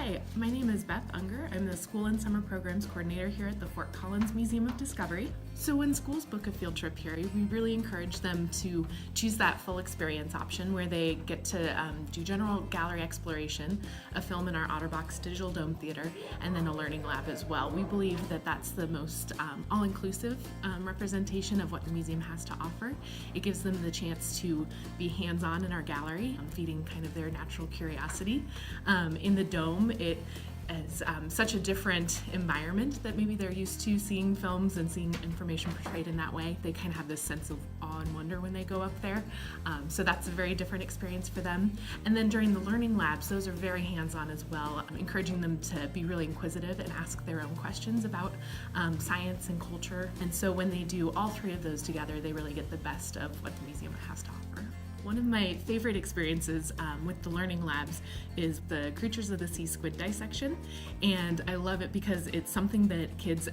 Hi, my name is Beth Unger. I'm the School and Summer Programs Coordinator here at the Fort Collins Museum of Discovery. So when schools book a field trip here, we really encourage them to choose that full experience option where they get to do general gallery exploration, a film in our OtterBox Digital Dome Theater, and then a learning lab as well. We believe that that's the most all-inclusive representation of what the museum has to offer. It gives them the chance to be hands-on in our gallery, feeding kind of their natural curiosity. In the dome, it is such a different environment that maybe they're used to seeing films and seeing information portrayed in that way. They kind of have this sense of awe and wonder when they go up there. So that's a very different experience for them. And then during the learning labs, those are very hands-on as well, encouraging them to be really inquisitive and ask their own questions about science and culture. And so when they do all three of those together, they really get the best of what the museum has to offer. One of my favorite experiences with the learning labs is the Creatures of the Sea squid dissection, and I love it because it's something that kids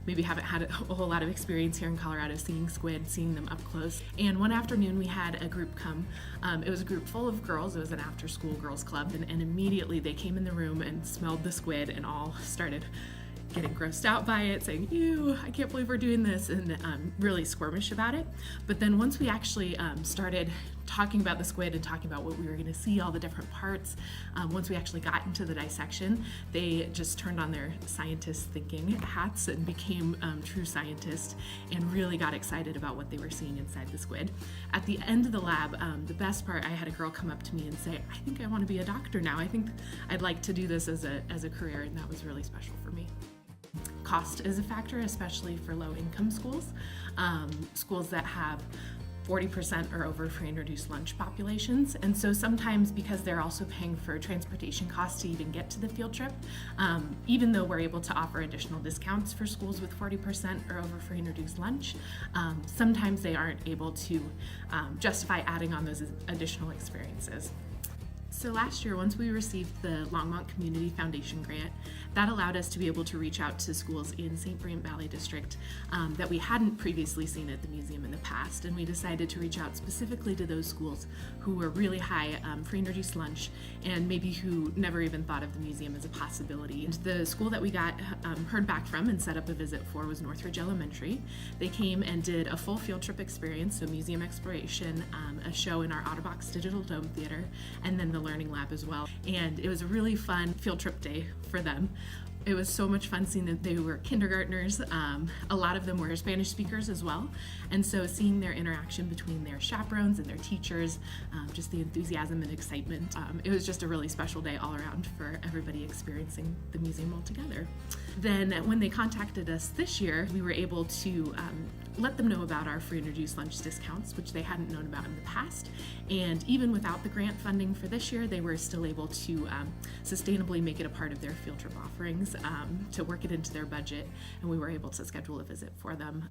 maybe haven't had a whole lot of experience here in Colorado seeing squid, seeing them up close. And one afternoon we had a group come. It was a group full of girls. It was an after-school girls club, and immediately they came in the room and smelled the squid and all started getting grossed out by it, saying, "Ew, I can't believe we're doing this," and really squirmish about it. But then once we actually started talking about the squid and talking about what we were going to see, all the different parts, once we actually got into the dissection, they just turned on their scientist thinking hats and became true scientists and really got excited about what they were seeing inside the squid. At the end of the lab, the best part, I had a girl come up to me and say, "I think I want to be a doctor now. I think I'd like to do this as a career," and that was really special for me. Cost is a factor, especially for low-income schools. Schools that have 40% or over free and reduced lunch populations. And so sometimes, because they're also paying for transportation costs to even get to the field trip, even though we're able to offer additional discounts for schools with 40% or over free and reduced lunch, sometimes they aren't able to justify adding on those additional experiences. So last year, once we received the Longmont Community Foundation grant, that allowed us to be able to reach out to schools in St. Bernard Valley District that we hadn't previously seen at the museum in the past. And we decided to reach out specifically to those schools who were really high free and reduced lunch and maybe who never even thought of the museum as a possibility. And the school that we got heard back from and set up a visit for was Northridge Elementary. They came and did a full field trip experience, so museum exploration, a show in our OtterBox Digital Dome Theater, and then the learning lab as well. And it was a really fun field trip day for them. It was so much fun seeing that they were kindergartners. A lot of them were Spanish speakers as well. And so seeing their interaction between their chaperones and their teachers, just the enthusiasm and excitement, it was just a really special day all around for everybody experiencing the museum all together. Then when they contacted us this year, we were able to let them know about our free and reduced lunch discounts, which they hadn't known about in the past. And even without the grant funding for this year, they were still able to sustainably make it a part of their field trip offerings, to work it into their budget, and we were able to schedule a visit for them.